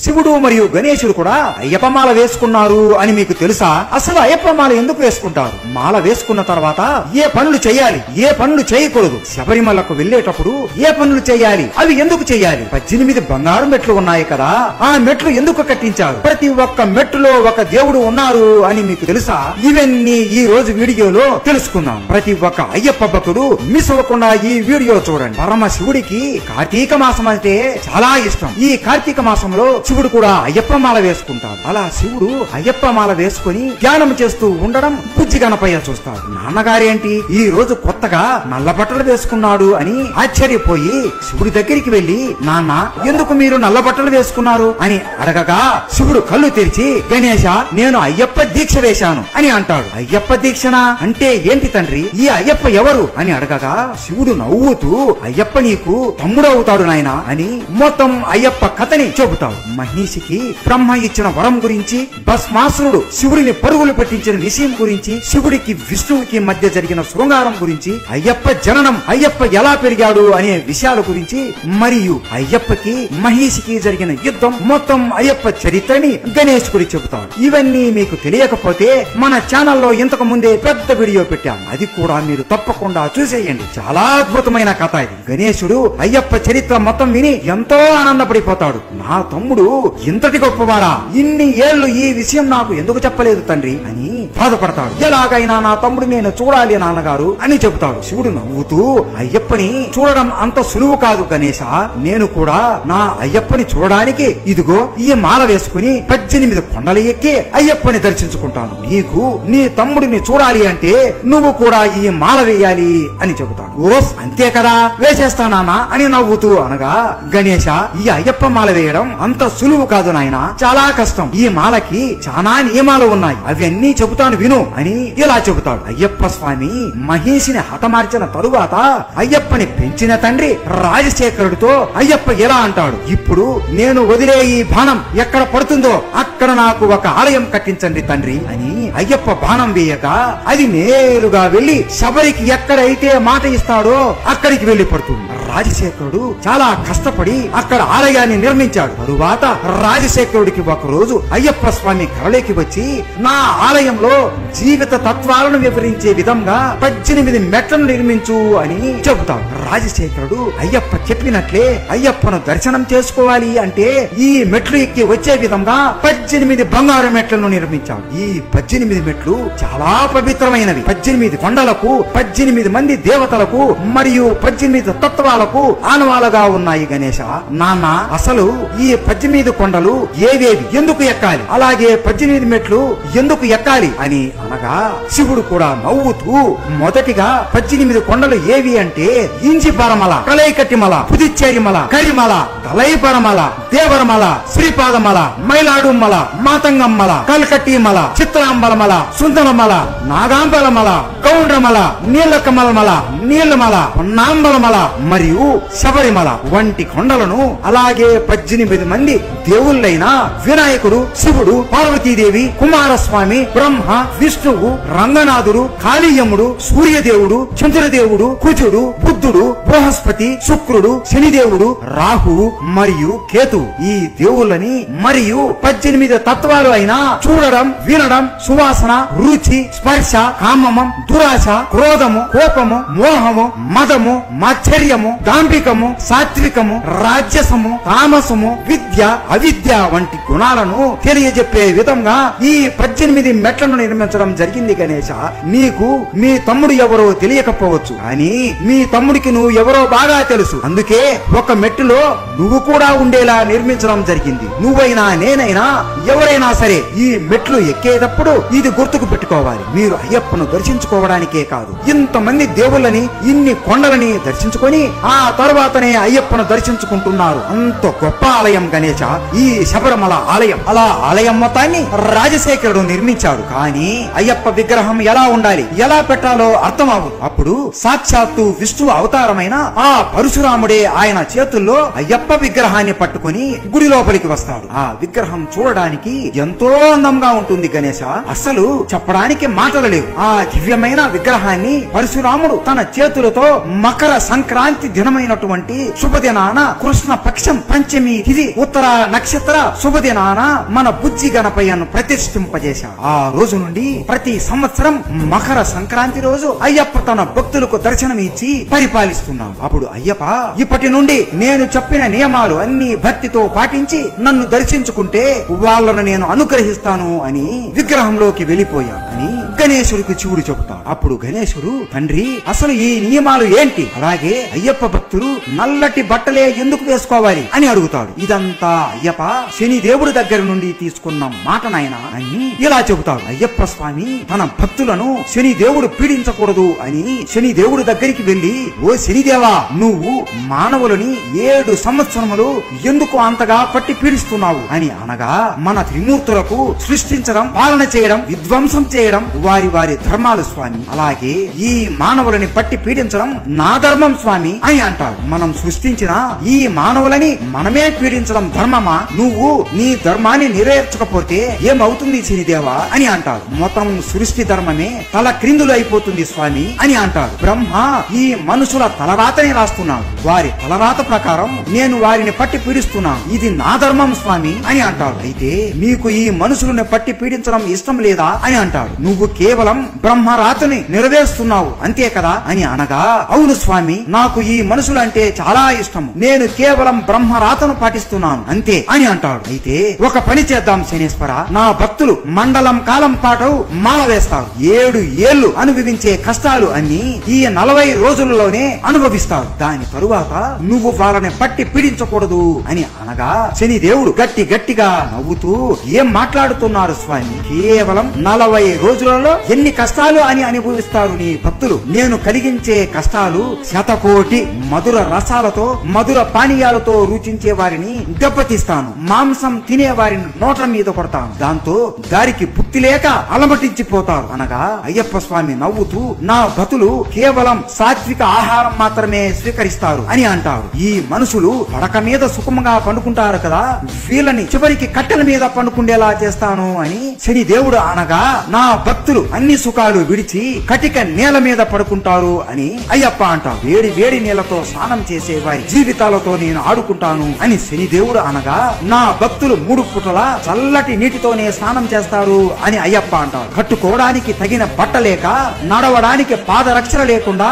శివుడు మరియు గణేశుడు కూడా అయ్యప్ప మాల వేసుకున్నారు అని మీకు తెలుసా? అసలు అయ్యప్ప మాల ఎందుకు వేసుకుంటారు? మాల వేసుకున్న తర్వాత ఏ పనులు చేయాలి, ఏ పనులు చేయకూడదు, శబరిమలకు వెళ్లేటప్పుడు ఏ పనులు చేయాలి, అవి ఎందుకు చేయాలి, 18 బంగారు మెట్లు ఉన్నాయి కదా, ఆ మెట్లు ఎందుకు కట్టించారు, ప్రతి ఒక్క మెట్టులో ఒక దేవుడు ఉన్నారు అని మీకు తెలుసా? ఇవన్నీ ఈ రోజు వీడియోలో తెలుసుకుందాం. ప్రతి ఒక్క అయ్యప్ప భక్తుడు మిస్ అవ్వకుండా ఈ వీడియో చూడండి. పరమ శివుడికి కార్తీక మాసం అంటే చాలా ఇష్టం. ఈ కార్తీక మాసంలో శివుడు కూడా అయ్యప్ప మాల వేసుకుంటాడు. అలా శివుడు అయ్యప్ప మాల వేసుకుని ధ్యానం చేస్తూ ఉండడం బుజ్జి గణపయ్య చూస్తాడు. నాన్నగారేంటి ఈ రోజు కొత్తగా నల్ల బట్టలు వేసుకున్నాడు అని ఆశ్చర్యపోయి శివుడి దగ్గరికి వెళ్లి, నాన్న ఎందుకు మీరు నల్ల బట్టలు వేసుకున్నారు అని అడగగా శివుడు కళ్ళు తెరిచి, గణేశ నేను అయ్యప్ప దీక్ష వేశాను అని అంటాడు. అయ్యప్ప దీక్షనా అంటే ఏంటి తండ్రి, ఈ అయ్యప్ప ఎవరు అని అడగగా శివుడు నవ్వుతూ, అయ్యప్ప నీకు తమ్ముడు అవుతాడు నాయన అని మొత్తం అయ్యప్ప కథని చెబుతాడు. మహిషికి బ్రహ్మ ఇచ్చిన వరం గురించి, భస్మాసురుడు శివుడిని పరుగులు పెట్టించిన విషయం గురించి, శివుడికి విష్ణువుకి మధ్య జరిగిన శృంగారం గురించి, అయ్యప్ప జననం, అయ్యప్ప ఎలా పెరిగాడు అనే విషయాల గురించి, మరియు అయ్యప్పకి మహిషికి జరిగిన యుద్ధం, మొత్తం అయ్యప్ప చరిత్రని గణేశుడి చెబుతాడు. ఇవన్నీ మీకు తెలియకపోతే మన ఛానల్లో ఇంతకు ముందే పెద్ద వీడియో పెట్టాం, అది కూడా మీరు తప్పకుండా చూసేయండి. చాలా అద్భుతమైన కథ ఇది. గణేశుడు అయ్యప్ప చరిత్ర మొత్తం విని ఎంతో ఆనందపడిపోతాడు. నా తమ్ముడు ఇంతటి గొప్పవారా, ఇన్ని ఏళ్లు ఈ విషయం నాకు ఎందుకు చెప్పలేదు తండ్రి అని బాధపడతాడు. ఎలాగైనా నా తమ్ముడు నేను చూడాలి నాన్నగారు అని చెబుతాడు. శివుడు నవ్వుతూ, అయ్యప్పని చూడడం అంత సులువు కాదు గణేశ, నేను కూడా నా అయ్యప్పని చూడడానికి ఇదిగో ఈ మాల వేసుకుని 18 కొండలు ఎక్కి అయ్యప్పని దర్శించుకుంటాను. నీకు నీ తమ్ముడిని చూడాలి అంటే నువ్వు కూడా ఈ మాల వేయాలి అని చెబుతాడు. ఓస్ అంతే కదా, వేసేస్తానా అని నవ్వుతూ అనగా, గణేశ ఈ అయ్యప్ప మాల వేయడం అంత సులువు కాదు నాయన, చాలా కష్టం. ఈ మాలకి చాలా నియమాలు ఉన్నాయి, అవన్నీ చెబుతాను విను అని ఇలా చెబుతాడు. అయ్యప్ప స్వామి మహేషిని హతమార్చిన తరువాత అయ్యప్పని పెంచిన తండ్రి రాజశేఖరుడితో అయ్యప్ప ఎలా అంటాడు, ఇప్పుడు నేను వదిలే ఈ బాణం ఎక్కడ పడుతుందో అక్కడ నాకు ఒక ఆలయం కట్టించండి తండ్రి అని అయ్యప్ప బాణం వేయక అది నేరుగా వెళ్లి శబరికి ఎక్కడైతే మాట ఇస్తాడో అక్కడికి వెళ్లి పడుతుంది. రాజశేఖరుడు చాలా కష్టపడి అక్కడ ఆలయాన్ని నిర్మించాడు. తరువాత రాజశేఖరుడికి ఒక రోజు అయ్యప్ప స్వామి కలలోకి వచ్చి, నా ఆలయంలో జీవిత తత్వాలను వివరించే విధంగా 18 మెట్లను నిర్మించు అని చెబుతాడు. రాజశేఖరుడు అయ్యప్ప చెప్పినట్లే అయ్యప్పను దర్శనం చేసుకోవాలి అంటే ఈ మెట్లు ఎక్కి వచ్చే విధంగా 18 బంగారు మెట్లను నిర్మించాడు. ఈ 18 మెట్లు చాలా పవిత్రమైనవి. 18 కొండలకు, 18 మంది దేవతలకు మరియు 18 తత్వాలకు ఆనవాలుగా ఉన్నాయి. గణేశ నాన్న అసలు ఈ 18 కొండలు ఏవేవి, ఎందుకు ఎక్కాలి, అలాగే 18 మెట్లు ఎందుకు ఎక్కాలి అని అనగా శివుడు కూడా నవ్వుతూ, మొదటిగా 18 కొండలు ఏవి అంటే ఇంచి పరమల, కలైకట్టిమల, పుదుచ్చేరిమల, కరిమల, తలైపరమల, దేవరమల, శ్రీపాదమల, మైలాడుమల, మాతంగమ్మల, కల్కట్టిమల, చిత్రాంబలమల, సుందరమల, నాగాంబలమల, గౌండ్రమల, నీలకమలమల, నీలమల, పొన్నాంబలమల మరియు శబరిమల వంటి కొండలను, అలాగే 18 మంది దేవుళ్ళైన వినాయకుడు, శివుడు, పార్వతీదేవి, కుమారస్వామి, బ్రహ్మ, విష్ణువు, రంగనాథుడు, కాళీయముడు, సూర్యదేవుడు, చంద్రదేవుడు, కుజుడు, బుద్ధుడు, బృహస్పతి, శుక్రుడు, శనిదేవుడు, రాహువు మరియు కేతు ఈ దేవుళ్ళని మరియు 18 తత్వాలు అయిన చూడడం, వినడం, సువాసన, రుచి, స్పర్శ, కామమం, దురాశ, క్రోధము, కోపము, మోహము, మదము, మాత్సర్యము, దాంభికము, సాత్వికము, రాజ్యసము, తామసము, విద్య, అవిద్య వంటి గుణాలను తెలియజెప్పే విధంగా ఈ 18 మెట్లను నిర్మించడం జరిగింది. గణేశ నీకు మీ తమ్ముడు ఎవరో తెలియకపోవచ్చు, కానీ మీ తమ్ముడికి నువ్వు ఎవరో బాగా తెలుసు. అందుకే ఒక మెట్టులో నువ్వు కూడా ఉండేలా నిర్మించడం జరిగింది. నువ్వైనా నేనైనా ఎవరైనా సరే ఈ మెట్లు ఎక్కేటప్పుడు ఇది గుర్తుకు పెట్టుకోవాలి, మీరు అయ్యప్పను దర్శించుకోవడానికే కాదు, ఇంతమంది దేవుళ్ళని, ఇన్ని కొండలని దర్శించుకొని ఆ తర్వాతనే అయ్యప్పను దర్శించుకుంటున్నారు. అంత గొప్ప ఆలయం గణేశ ఈ శబరిమల ఆలయం. అలా ఆలయం మొత్తాన్ని రాజశేఖరుడు నిర్మించాడు. కానీ అయ్యప్ప విగ్రహం ఎలా ఉండాలి, ఎలా పెట్టాలో అర్థం అవ్వదు. అప్పుడు సాక్షాత్తు విష్ణు అవతారమైన ఆ పరశురాముడే ఆయన చేతుల్లో అయ్యప్ప విగ్రహాన్ని పట్టుకుని గుడి లోపలికి వస్తాడు. ఆ విగ్రహం చూడడానికి ఎంతో అందంగా ఉంటుంది గణేశ, అసలు చెప్పడానికి మాటలు లేవు. ఆ దివ్యమైన విగ్రహాన్ని పరశురాముడు తన చేతులతో మకర సంక్రాంతి దినమైనటువంటి శుభదినాన కృష్ణ పక్షం పంచమి తిథి ఉత్తర నక్షత్ర శుభదినాన మన బుజ్జి గణపయ్యను ప్రతిష్ఠింపజేశాడు. ఆ రోజు నుండి ప్రతి సంవత్సరం మకర సంక్రాంతి రోజు అయ్యప్ప తన భక్తులకు దర్శనం ఇచ్చి పరిపాలిస్తున్నాడు. అప్పుడు అయ్యప్ప ఇప్పటి నుండి నేను చెప్పిన నియమాలు అన్ని భక్తితో పాటించి నన్ను దర్శించుకుంటే వాళ్ళను నేను అనుగ్రహిస్తాను అని విగ్రహంలోకి వెళ్ళిపోయాను అని గణేశుడికి శివుడు చెబుతాడు. అప్పుడు గణేశుడు, తండ్రి అసలు ఈ నియమాలు ఏంటి, అలాగే అయ్యప్ప భక్తులు నల్లటి బట్టలే ఎందుకు వేసుకోవాలి అని అడుగుతాడు. ఇదంతా అయ్యప్ప శని దేవుడి దగ్గర నుండి తీసుకున్న మాట నాయనా అని ఇలా చెబుతాడు. అయ్యప్ప స్వామి తన భక్తులను శని దేవుడు పీడించకూడదు అని శని దేవుడి దగ్గరికి వెళ్లి, ఓ శనిదేవా, నువ్వు మానవులని 7 సంవత్సరములు ఎందుకు అంతగా పట్టి పీడిస్తున్నావు అని అనగా, మన త్రిమూర్తులకు సృష్టించడం, పాలన చేయడం, విధ్వంసం చేయడం వారి వారి ధర్మాలు స్వామి, అలాగే ఈ మానవులని పట్టి పీడించడం నా ధర్మం స్వామి అని అంటాడు. మనం సృష్టించిన ఈ మానవులని మనమే పీడించడం ధర్మమా? నువ్వు నీ ధర్మాన్ని నెరవేర్చకపోతే ఏమవుతుంది శనిదేవా అని అంటాడు. మొత్తం సృష్టి ధర్మమే తల క్రిందులు అయిపోతుంది స్వామి అని అంటాడు. బ్రహ్మ ఈ మనుషుల తలరాతని రాస్తున్నాడు, వారి తలరాత ప్రకారం నేను వారిని పట్టి పీడిస్తున్నాను, ఇది నా ధర్మం స్వామి అని అంటాడు. అయితే మీకు ఈ మనుషులను పట్టి పీడించడం ఇష్టం లేదా అని అంటాడు. నువ్వు కేవలం బ్రహ్మరాతని నెరవేరుస్తున్నావు అంతే కదా అని అనగా, అవును స్వామి, నాకు ఈ మనుషులంటే చాలా ఇష్టం, నేను కేవలం బ్రహ్మరాతను పాటిస్తున్నాను అంతే అని అంటాడు. అయితే ఒక పని చేద్దాం శనేశ్వర, నా భక్తులు మండలం కాలం పాటు మాల వేస్తారు, 7 ఏళ్లు అనుభవించే కష్టాలు అన్ని ఈ 40 రోజులలోనే అనుభవిస్తారు, దాని తరువాత నువ్వు వాళ్ళని పట్టి పీడించకూడదు అని అనగా, శని దేవుడు గట్టిగా నవ్వుతూ, ఏం మాట్లాడుతున్నారు స్వామి, కేవలం 40 రోజులలో ఎన్ని కష్టాలు అని అనుభవిస్తారు నీ భక్తులు, నేను కలిగించే కష్టాలు శతకోటి మధుర రసాలతో మధుర పానీయాలతో రుచించే వారిని దెబ్బతీస్తాను, మాంసం తినే వారిని నోట్ల మీద కొడతాను, దాంతో దారికి బుద్ధి లేక అలమటించిపోతారు అనగా, అయ్యప్ప స్వామి నవ్వుతూ, నా భక్తులు కేవలం సాత్విక ఆహారం మాత్రమే స్వీకరిస్తారు అని అంటారు. ఈ మనుషులు పడక మీద సుఖంగా పండుకుంటారు కదా, వీళ్ళని చివరికి కట్టెల మీద పండుకుండేలా చేస్తాను అని శని దేవుడు అనగా, నా భక్తులు అన్ని సుఖాలు విడిచి కటిక నేల మీద పడుకుంటారు అని అయ్యప్ప అంటారు. వేడి వేడి నీళ్లతో స్నానం చేసే వారి జీవితాలతో నేను ఆడుకుంటాను అని శని దేవుడు అనగా, నా భక్తులు 3 పూటల చల్లటి నీటితోనే స్నానం చేస్తారు అని అయ్యప్ప అంటారు. కట్టుకోవడానికి తగిన బట్ట లేక, నడవడానికి పాదరక్షణ లేకుండా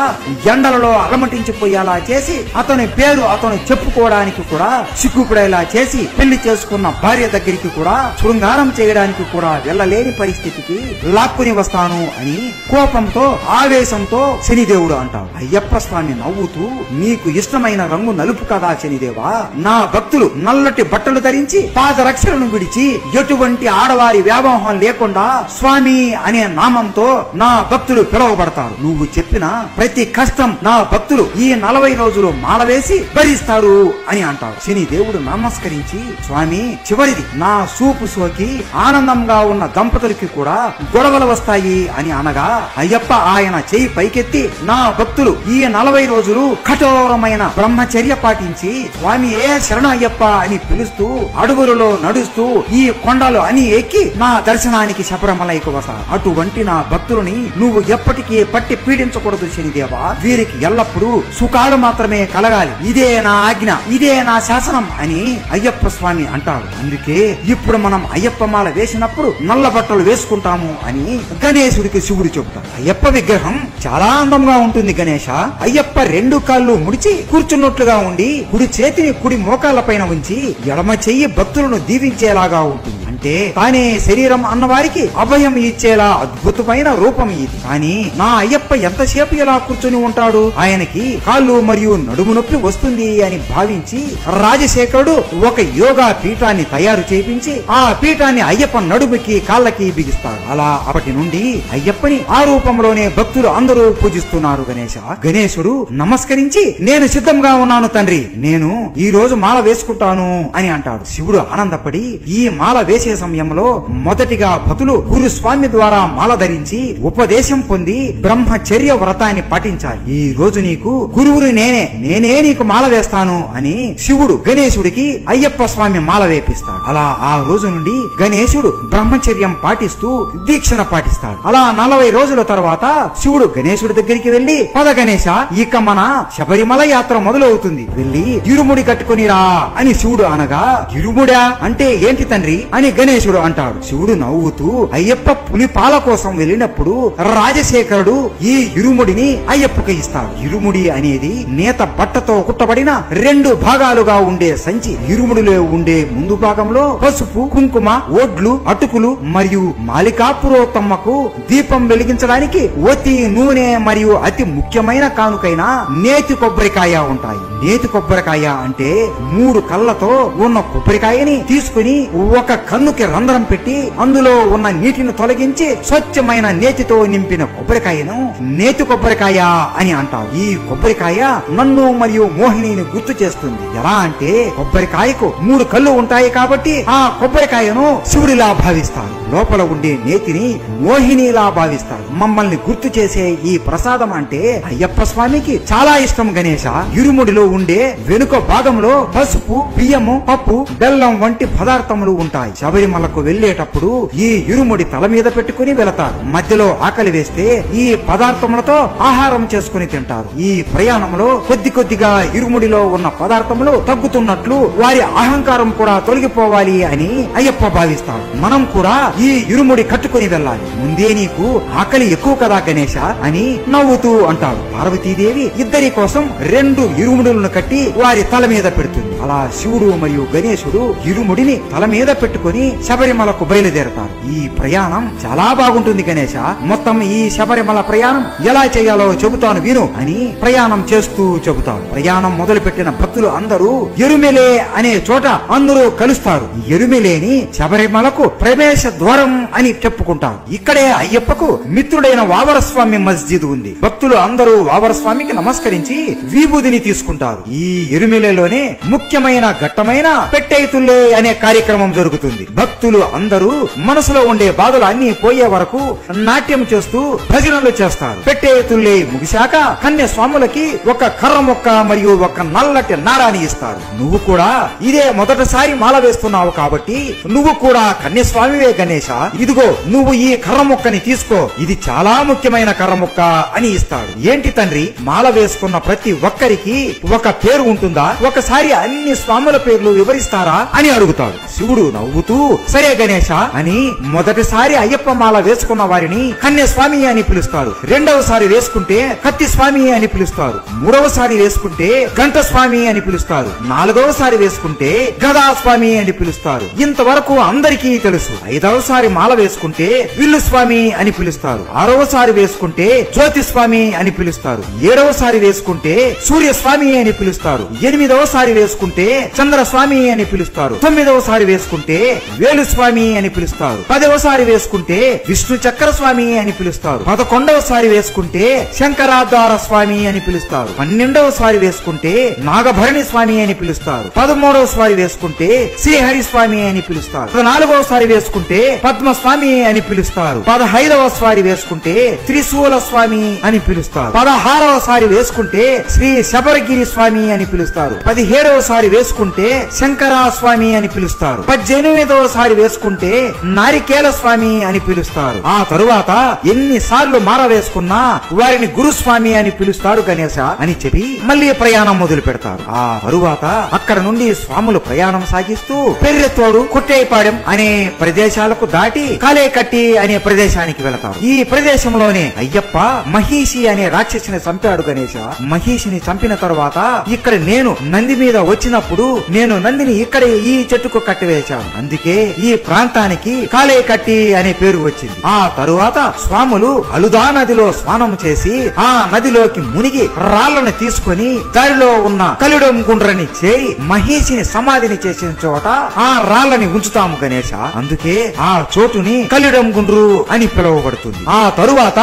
ఎండలలో అలమటించిపోయేలా చేసి, అతని పేరు అతను చెప్పుకోవడానికి కూడా సిగ్గుపడేలా చేసి, పెళ్లి చేసుకున్న భార్య దగ్గరికి కూడా శృంగారం చేయడానికి కూడా వెళ్ళలేని పరిస్థితికి లాక్కుని వస్తాను అని కోపంతో ఆవేశంతో శనిదేవుడు అంటాడు. అయ్యప్ప స్వామి నవ్వుతూ, నీకు ఇష్టమైన రంగు నలుపు కదా శనిదేవా, నా భక్తులు నల్లటి బట్టలు ధరించి పాదరక్షలను విడిచి ఎటువంటి ఆడవారి వ్యామోహం లేకుండా స్వామి అనే నామంతో నా భక్తులు పిలువబడతారు. నువ్వు చెప్పిన ప్రతి కష్టం నా భక్తులు ఈ 40 రోజులు మాల వేసి భరిస్తారు అని అంటారు. శని దేవుడు నమస్కరించి, స్వామి చివరిది నా సూపు సోకి ఆనందంగా ఉన్న దంపతులకి కూడా గొడవలు వస్తాయి అని అనగా, అయ్యప్ప ఆయన చేయి పైకెత్తి, నా భక్తులు ఈ 40 రోజులు కఠోరమైన బ్రహ్మచర్య పాటించి స్వామి ఏ శరణ అయ్యప్ప అని పిలుస్తూ అడుగులలో నడుస్తూ ఈ కొండలు అని ఎక్కి నా దర్శనానికి శబరిమలైకి వస్తారు. అటువంటి నా భక్తులని నువ్వు ఎప్పటికీ పట్టి పీడించకూడదు శనిదేవా, వీరికి ఎల్లప్పుడూ సుఖాలు మాత్రమే కలగాలి, ఇదే నా ఆజ్ఞ, ఇదే నా శాసనం అని అయ్యప్ప స్వామి అంటాడు. అందుకే ఇప్పుడు మనం అయ్యప్ప మాల వేసినప్పుడు నల్ల బట్టలు వేసుకుంటాము అని గణేశుడికి శివుడు చెబుతాడు. అయ్యప్ప విగ్రహం చాలా అందంగా ఉంటుంది గణేశ. అయ్యప్ప 2 కాళ్ళు ముడిచి కూర్చున్నట్లుగా ఉండి, కుడి చేతిని కుడి మోకాళ్ళ పైన ఉంచి ఎడమ చెయ్యి భక్తులను దీవించేలాగా ఉంటుంది. అంటే తానే శరీరం అన్నవారికి అభయం ఇచ్చేలా అద్భుతమైన రూపం ఇది. కానీ నా అయ్యప్ప ఎంతసేపు ఇలా కూర్చొని ఉంటాడు, ఆయనకి కాళ్ళు మరియు నడుము నొప్పి వస్తుంది అని భావించి రాజశేఖరుడు ఒక యోగా పీఠాన్ని తయారు చేయించి ఆ పీఠాన్ని అయ్యప్ప నడుముకి కాళ్ళకి బిగిస్తాడు. అలా అప్పటి నుండి అయ్యప్పని ఆ రూపంలోనే భక్తులు అందరూ పూజిస్తున్నారు గణేశ. గణేశుడు నమస్కరించి, నేను సిద్ధంగా ఉన్నాను తండ్రి, నేను ఈ రోజు మాల వేసుకుంటాను అని అంటాడు. శివుడు ఆనందపడి, ఈ మాల వేసే సమయంలో మొదటిగా భక్తులు గురుస్వామి ద్వారా మాల ధరించి ఉపదేశం పొంది బ్రహ్మచర్య వ్రతాన్ని పాటించాలి. ఈ రోజు నీకు గురువుని నేనే నీకు మాల వేస్తాను అని శివుడు గణేశుడికి అయ్యప్ప స్వామి మాల వేపిస్తాడు. అలా ఆ రోజు నుండి గణేశుడు బ్రహ్మచర్యం పాటిస్తూ దీక్షణ పాటిస్తాడు. అలా 40 రోజుల తర్వాత శివుడు గణేశుడి దగ్గరికి వెళ్లి, పద గణేశ, ఇక మన శబరిమల యాత్ర మొదలవుతుంది, వెళ్లి ఇరుముడి కట్టుకునిరా అని శివుడు అనగా, ఇరుముడా అంటే ఏంటి తండ్రి అని గణేశుడు అంటాడు. శివుడు నవ్వుతూ, అయ్యప్ప పులిపాల కోసం వెళ్ళినప్పుడు రాజశేఖరుడు ఈ ఇరుముడిని అయ్యప్పకి ఇస్తాడు. ఇరుముడి అనేది నేత బట్టతో కుట్టబడిన 2 భాగాలుగా ఉండే సంచి. ఇరుముడిలో ఉండే ముందు భాగంలో పసుపు, కుంకుమ, ఓడ్లు, అటుకులు మరియు మాలికాపురోత్తమ్మకు దీపం వెలిగించడానికి ఒత్తి, నూనె మరియు అతి ముఖ్యమైన కానుకైన నేతి కొబ్బరికాయ ఉంటాయి. నేతి కొబ్బరికాయ అంటే 3 కళ్ళతో ఉన్న కొబ్బరికాయని తీసుకుని ఒక కన్నుకి రంధ్రం పెట్టి అందులో ఉన్న నీటిని తొలగించి స్వచ్ఛమైన నేతితో నింపిన కొబ్బరికాయను నేతి కొబ్బరికాయ అని అంటారు. ఈ కొబ్బరికాయ నన్ను మరియు మోహినిని గుర్తు చేస్తుంది. ఎలా అంటే కొబ్బరికాయకు 3 కళ్ళు ఉంటాయి కాబట్టి ఆ కొబ్బరికాయను శివుడిలా భావిస్తారు, లోపల ఉండే నేతిని మోహినిలా భావిస్తారు. మమ్మల్ని గుర్తు చేసే ఈ ప్రసాదం అంటే అయ్యప్ప స్వామికి చాలా ఇష్టం గణేశ. ఇరుముడిలో ఉండే వెనుక భాగంలో పసుపు, బియ్యము, పప్పు, బెల్లం వంటి పదార్థములు ఉంటాయి. శబరిమలకు వెళ్లేటప్పుడు ఈ ఇరుముడి తల మీద పెట్టుకుని వెళతారు. మధ్యలో ఆకలి వేస్తే ఈ పదార్థములతో ఆహారం చేసుకుని తింటారు. ఈ ప్రయాణంలో కొద్దిగా ఇరుముడిలో ఉన్న పదార్థములు తగ్గుతున్నట్లు వారి అహంకారం కూడా తొలగిపోవాలి అని అయ్యప్ప భావిస్తాడు. మనం కూడా ఈ ఇరుముడి కట్టుకుని వెళ్ళాలి. ముందే నీకు ఆకలి ఎక్కువ కదా గణేశ అని నవ్వుతూ అంటాడు. పార్వతీదేవి ఇద్దరి కోసం 2 ఇరుముడులను కట్టి వారి తల మీద పెడుతుంది. అలా శివుడు మరియు గణేశుడు ఇరుముడిని తల మీద పెట్టుకుని శబరిమలకు బయలుదేరతారు. ఈ ప్రయాణం చాలా బాగుంటుంది గణేశ. మొత్తం ఈ శబరిమల ప్రయాణం ఎలా చేయాలో చెబుతాను విను అని ప్రయాణం చేస్తూ చెబుతాడు. ప్రయాణం మొదలు పెట్టిన భక్తులు అందరూ ఎరుమెలే అనే చోట అందరూ కలుస్తారు. ఎరుమెలేని శబరిమలకు ప్రవేశ ద్వారం అని చెప్పుకుంటారు. ఇక్కడే అయ్యప్పకు మిత్రుడైన వావరస్వామి మస్జిద్ ఉంది. భక్తులు అందరూ వావరస్వామికి నమస్కరించి విభూదిని తీసుకుంటారు. ఈ ఎరుమెలేలోనే ముఖ్యమైన ఘట్టమైన పెట్టేతుల్లే అనే కార్యక్రమం జరుగుతుంది. భక్తులు అందరూ మనసులో ఉండే బాధలు అన్ని పోయే వరకు నాట్యం చేస్తూ భజనలు చేస్తారు. పెట్టేతుల్లే ముగిశాక కన్య స్వాములకి ఒక కర్ర మొక్క మరియు ఒక నల్లటి నారాన్ని ఇస్తారు. నువ్వు కూడా ఇదే మొదటిసారి మాల వేస్తున్నావు కాబట్టి నువ్వు కూడా కన్యస్వామివే గణేశ. ఇదిగో నువ్వు ఈ కర్ర మొక్కని తీసుకో, ఇది చాలా ముఖ్యమైన కర్ర మొక్క అని ఇస్తాడు. ఏంటి తండ్రి, మాల వేసుకున్న ప్రతి ఒక్కరికి ఒక పేరు ఉంటుందా? ఒకసారి అన్ని స్వాముల పేర్లు వివరిస్తారా అని అడుగుతాడు. శివుడు నవ్వుతూ, సరే గణేశ అని మొదటిసారి అయ్యప్ప మాల వేసుకున్న వారిని కన్యస్వామి అని పిలుస్తారు. రెండవసారి వేసుకుంటే కత్తి స్వామి అని పిలుస్తారు. మూడవసారి వేసుకుంటే గంట స్వామి అని పిలుస్తారు. నాలుగవసారి వేసుకుంటే గదా స్వామి అని పిలుస్తారు. ఇంతవరకు అందరికీ తెలుసు. 5వసారి మాల వేసుకుంటే విల్లు స్వామి అని పిలుస్తారు. 6వసారి వేసుకుంటే జ్యోతి స్వామి అని పిలుస్తారు. 7వసారి వేసుకుంటే సూర్య స్వామి అని పిలుస్తారు. 8వసారి వేసుకుంటే చంద్ర స్వామి అని పిలుస్తారు. 9వసారి వేసుకుంటే వేలు స్వామి అని పిలుస్తారు. 10వసారి వేసుకుంటే విష్ణు చక్ర స్వామి అని పిలుస్తారు. 11వసారి వేసుకుంటే శంకరాద్వార స్వామి అని పిలుస్తారు. 12వసారి వేసుకుంటే నాగభరణి స్వామి అని పిలుస్తారు. 13వసారి వేసుకుంటే శ్రీహరి స్వామి అని పిలుస్తారు. 14వసారి వేసుకుంటే పద్మస్వామి అని పిలుస్తారు. 15వసారి వేసుకుంటే త్రిశూల స్వామి అని పిలుస్తారు. 16వసారి వేసుకుంటే శ్రీ శబరగిరి స్వామి అని పిలుస్తారు. 17వసారి వేసుకుంటే శంకరా స్వామి అని పిలుస్తారు. 18వసారి వేసుకుంటే నారికేల స్వామి అని పిలుస్తారు. ఆ తరువాత ఎన్నిసార్లు మాల వేసుకున్నా వారిని గురుస్వామి అని పిలుస్తారు గణేశ అని చెప్పి మళ్ళీ ప్రయాణం మొదలు పెడతారు. ఆ తరువాత అక్కడ నుండి స్వాములు ప్రయాణం సాగిస్తూ పెర్రెత్తోడు, కొట్టేపాడెం అనే ప్రదేశాలకు దాటి కాలేకట్టి అనే ప్రదేశానికి వెళతారు. ఈ ప్రదేశంలోనే అయ్యప్ప మహిషి అనే రాక్షసిని చంపాడు గణేశ. మహిషిని చంపిన తరువాత ఇక్కడ నేను నంది మీద వచ్చినప్పుడు నేను నందిని ఇక్కడే ఈ చెట్టుకు కట్టివేశాను. అందుకే ఈ ప్రాంతానికి కాలేకట్టి అనే పేరు వచ్చింది. ఆ తరువాత స్వాములు అలుదా నదిలో స్నానం చేసి ఆ నదిలోకి మునిగి రాళ్లను తీసుకుని దారిలో ఉన్న కలిడం గుండ్రని చేరి మహిషిని సమాధిని చేసిన చోట ఆ రాళ్లని ఉంచుతాము గణేశ. అందుకే ఆ చోటుని కలిడం గుండ్రు అని పిలువబడుతుంది. ఆ తరువాత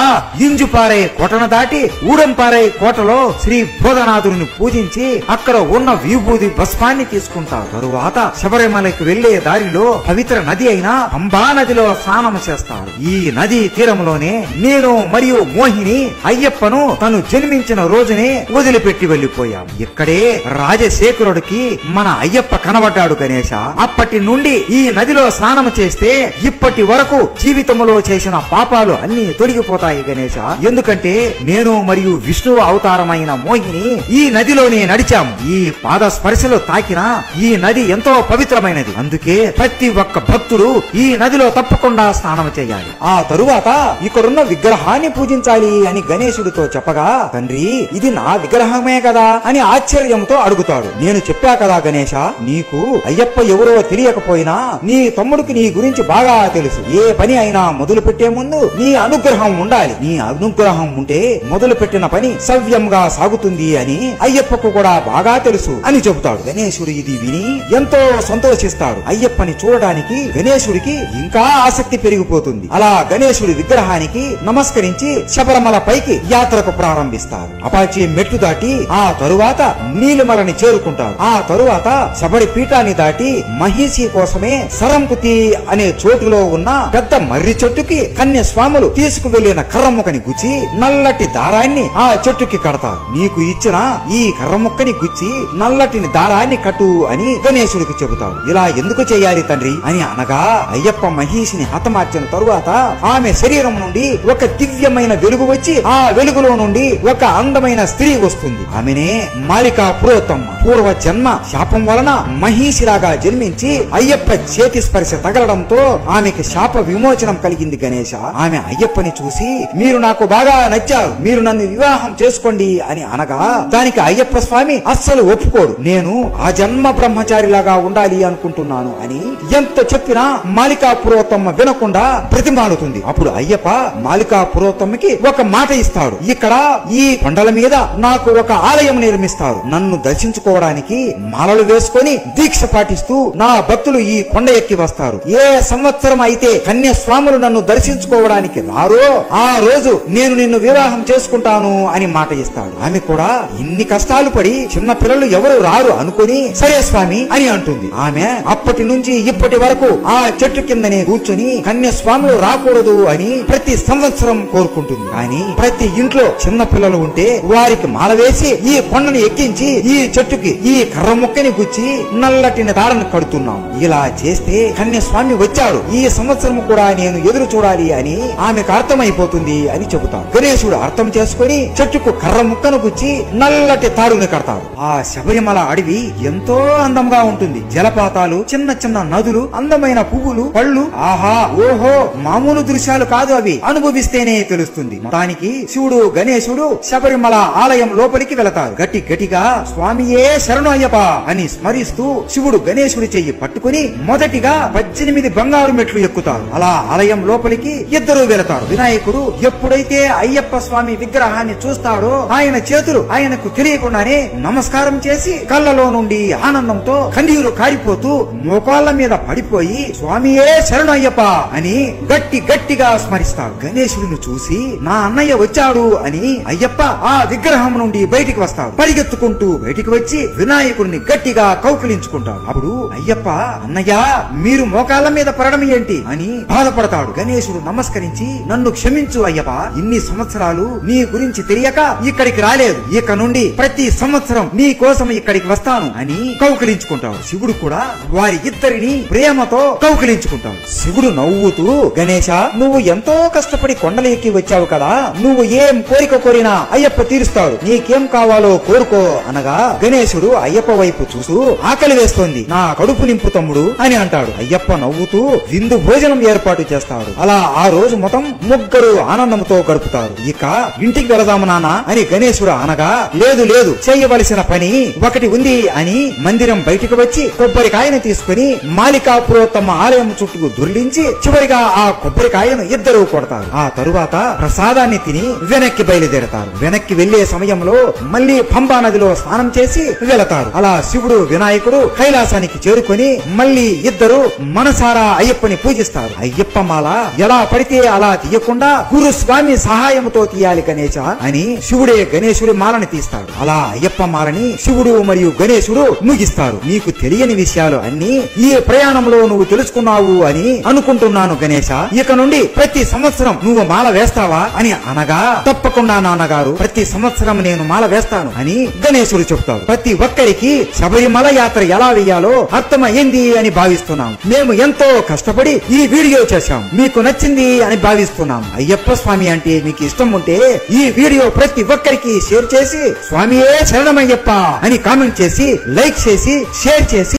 ఇంజుపారై కోటను దాటి ఊడంపారై కోటలో శ్రీ బోధనాథుని పూజ పూజించి అక్కడ ఉన్న విభూది భస్మాన్ని తీసుకుంటారు. తరువాత శబరిమలకి వెళ్లే దారిలో పవిత్ర నది అయిన పంబా నదిలో స్నానం చేస్తారు. ఈ నది తీరంలోనే నేను మరియు మోహిని అయ్యప్పను తను జన్మించిన రోజునే వదిలిపెట్టి వెళ్లిపోయాం. ఇక్కడే రాజశేఖరుడికి మన అయ్యప్ప కనబడ్డాడు గణేశ. అప్పటి నుండి ఈ నదిలో స్నానం చేస్తే ఇప్పటి వరకు జీవితంలో చేసిన పాపాలు అన్ని తొలగిపోతాయి గణేశ. ఎందుకంటే నేను మరియు విష్ణువు అవతారమైన మోహిని ఈ నదిలోనే నడిచాం. ఈ పాద స్పర్శలు తాకిన ఈ నది ఎంతో పవిత్రమైనది. అందుకే ప్రతి ఒక్క భక్తుడు ఈ నదిలో తప్పకుండా స్నానం చేయాలి. ఆ తరువాత ఇక్కడున్న విగ్రహాన్ని పూజించాలి అని గణేశుడితో చెప్పగా, తండ్రి ఇది నా విగ్రహమే కదా అని ఆశ్చర్యంతో అడుగుతాడు. నేను చెప్పా కదా గణేశ, నీకు అయ్యప్ప ఎవరో తెలియకపోయినా నీ తమ్ముడికి నీ గురించి బాగా తెలుసు. ఏ పని అయినా మొదలు పెట్టే ముందు నీ అనుగ్రహం ఉండాలి. నీ అనుగ్రహం ఉంటే మొదలు పెట్టిన పని సవ్యంగా సాగుతుంది అని అయ్యప్పకు కూడా బాగా తెలుసు అని చెబుతాడు. గణేశుడు ఇది విని ఎంతో సంతోషిస్తాడు. అయ్యప్పని చూడడానికి గణేశుడికి ఇంకా ఆసక్తి పెరిగిపోతుంది. అలా గణేశుడి విగ్రహానికి నమస్కరించి శబరిమల పైకి యాత్రకు ప్రారంభిస్తారు. అపాచి మెట్టు దాటి ఆ తరువాత నీలిమలని చేరుకుంటారు. ఆ తరువాత శబరి పీఠాన్ని దాటి మహిషి కోసమే సరంకుతి అనే చోటులో ఉన్న పెద్ద మర్రి చెట్టుకి కన్యస్వాములు తీసుకువెళ్లిన కర్రముకని గుచ్చి నల్లటి దారాన్ని ఆ చెట్టుకి కడతారు. నీకు ఇచ్చిన ఈ కర్రముక్కని గుచ్చి నల్లటి దారాన్ని కట్టు అని గణేశుడికి చెబుతాడు. ఇలా ఎందుకు చేయాలి తండ్రి అని అనగా, అయ్యప్ప మహిషిని హతమార్చిన తరువాత ఆమె శరీరం నుండి ఒక దివ్యమైన వెలుగు వచ్చి ఆ వెలుగులో నుండి ఒక అందమైన స్త్రీ వస్తుంది. ఆమెనే మాలికా పురోత్తమ్మ. పూర్వ జన్మ శాపం వలన మహిషిలాగా జన్మించి అయ్యప్ప చేతి స్పర్శ తగలడంతో ఆమెకి శాప విమోచనం కలిగింది గణేశ. ఆమె అయ్యప్పని చూసి మీరు నాకు బాగా నచ్చారు, మీరు నన్ను వివాహం చేసుకోండి అని అనగా దానికి అయ్యప్ప స్వామి అస్సలు ఒప్పుకోడు. నేను ఆ జన్మ బ్రహ్మచారిలాగా ఉండాలి అనుకుంటున్నాను అని ఎంత చెప్పినా మాలికా పురోత్తమ్మ వినకుండా ప్రతిమాలుతుంది. అప్పుడు అయ్యప్ప మాలికా పురోత్తమ్మకి ఒక మాట ఇస్తాడు. ఇక్కడ ఈ కొండల మీద నాకు ఒక ఆలయం నిర్మిస్తారు. నన్ను దర్శించుకోవడానికి మాలలు వేసుకొని దీక్ష పాటిస్తూ నా భక్తులు ఈ కొండ ఎక్కి వస్తారు. ఏ సంవత్సరం అయితే కన్యస్వాములు నన్ను దర్శించుకోవడానికి రారో ఆ రోజు నేను నిన్ను వివాహం చేసుకుంటాను అని మాట ఇస్తాడు. ఆమె కూడా ఇన్ని కష్టాలు పడి చిన్న పిల్లలు ఎవరు రారు అనుకుని సరే స్వామి అని అంటుంది. ఆమె అప్పటి నుంచి ఇప్పటి వరకు ఆ చెట్టు కిందనే కూర్చుని కన్యస్వాములు రాకూడదు అని ప్రతి సంవత్సరం కోరుకుంటుంది. కానీ ప్రతి ఇంట్లో చిన్న పిల్లలు ఉంటే వారికి మాల వేసి ఈ కొండను ఎక్కించి ఈ చెట్టుకి ఈ కర్ర ముక్కని గుచ్చి నల్లటి దారను కడుతున్నాం. ఇలా చేస్తే కన్యస్వామి వచ్చాడు, ఈ సంవత్సరం కూడా నేను ఎదురు చూడాలి అని ఆమెకు అర్థమైపోతుంది అని చెబుతాడు. గణేశుడు అర్థం చేసుకుని చెట్టుకు కర్ర ముక్కను గుచ్చి నల్లటి తాడుని కడతాడు. ఆ శబరిమల అడవి ఎంతో అందంగా ఉంటుంది. జలపాతాలు, చిన్న చిన్న నదులు, అందమైన పువ్వులు, పళ్ళు, ఆహా ఓహో మామూలు దృశ్యాలు కాదు అవి, అనుభవిస్తేనే తెలుస్తుంది. మొత్తానికి శివుడు గణేశుడు శబరిమల ఆలయం లోపలికి వెళతారు. గట్టిగా స్వామియే శరణు అయ్యప్ప అని స్మరిస్తూ శివుడు గణేశుడి చెయ్యి పట్టుకుని మొదటిగా 18 బంగారు మెట్లు ఎక్కుతారు. అలా ఆలయం లోపలికి ఇద్దరు వెళతారు. వినాయకుడు ఎప్పుడైతే అయ్యప్ప స్వామి విగ్రహాన్ని చూస్తాడో ఆయన చేతులు ఆయనకు తెలియకుండానే నమస్కారం చేసి కళ్ళలో నుండి ఆనందంతో కన్నీరు కారిపోతూ మోకాళ్ళ మీద పడిపోయి స్వామియే శరణు అయ్యప్ప అని గట్టిగా స్మరిస్తాడు. గణేశుడిని చూసి నా అన్నయ్య వచ్చాడు అని అయ్యప్ప ఆ విగ్రహం నుండి బయటికి వస్తాడు. పరిగెత్తుకుంటూ బయటికి వచ్చి వినాయకుడిని గట్టిగా కౌకిలించుకుంటాడు. అప్పుడు అయ్యప్ప అన్నయ్య మీరు మోకాళ్ళ మీద పడడం ఏంటి అని బాధపడతాడు. గణేశుడు నమస్కరించి నన్ను క్షమించు అయ్యప్ప, ఇన్ని సంవత్సరాలు నీ గురించి తెలియక ఇక్కడికి రాలేదు. ఇక నుండి ప్రతి సంవత్సరం నీ కోసం ఇక్కడికి వస్తాను అని కౌకిలించుకుంటాడు. శివుడు కూడా వారి ఇద్దరిని ప్రేమతో కౌకిలించుకుంటాడు. శివుడు నవ్వుతూ గణేశ నువ్వు ఎంతో కష్టపడి కొండలు ఎక్కి వచ్చావు కదా, నువ్వు ఏం కోరిక కోరినా అయ్యప్ప తీరుస్తాడు, నీకేం కావాలో కోరుకో అనగా గణేశుడు అయ్యప్ప వైపు చూస్తూ ఆకలి వేస్తోంది, నా కడుపు నింపు తమ్ముడు అని అంటాడు. అయ్యప్ప నవ్వుతూ విందు భోజనం ఏర్పాటు చేస్తాడు. అలా ఆ రోజు మొత్తం ముగ్గురు ఆనందంతో గడుపుతారు. ఇక ఇంటికి వెళదాము నాన్న అని గణేశుడు అనగా లేదు చేయవలసిన పని ఒకటి ఉంది అని మందిరం బయటికి వచ్చి కొబ్బరికాయను తీసుకుని మాలికా పురోత్తమ ఆలయం చుట్టూ దుర్లించి చివరిగా ఆ కొబ్బరికాయను ఇద్దరు కొడతారు. ఆ తరువాత ప్రసాదాన్ని తిని వెనక్కి బయలుదేరతారు. వెనక్కి వెళ్లే సమయంలో మళ్లీ పంబా నదిలో స్నానం చేసి వెళతారు. అలా శివుడు వినాయకుడు కైలాసానికి చేరుకొని మళ్లీ ఇద్దరు మనసారా అయ్యప్పని పూజిస్తారు. అయ్యప్ప మాల ఎలా పడితే అలా తీయకుండా గురు స్వామి సహాయంతో తీయాలి గణేశ అని శివుడే గణేశుడి మాలని తీస్తాడు. అలా అలా అయ్యప్ప మాలని శివుడు మరియు గణేశుడు ముగిస్తారు. నీకు తెలియని విషయాలు అన్ని ఈ ప్రయాణంలో నువ్వు తెలుసుకున్నావు అని అనుకుంటున్నాను గణేశ. ఇక నుండి ప్రతి సంవత్సరం నువ్వు మాల వేస్తావా అని అనగా, తప్పకుండా నాన్నగారు, ప్రతి సంవత్సరం నేను మాల వేస్తాను అని గణేశుడు చెప్తారు. ప్రతి ఒక్కరికి శబరిమల యాత్ర ఎలా వేయాలో అర్థమైంది అని భావిస్తున్నాం. మేము ఎంతో కష్టపడి ఈ వీడియో చేశాం, మీకు నచ్చింది అని భావిస్తున్నాం. అయ్యప్ప స్వామి అంటే మీకు ఇష్టం ఉంటే ఈ వీడియో ప్రతి ఒక్కరికి షేర్ చేసి స్వామియే శరణమయ్యప్ప అని కామెంట్ చేసి, లైక్ చేసి, షేర్ చేసి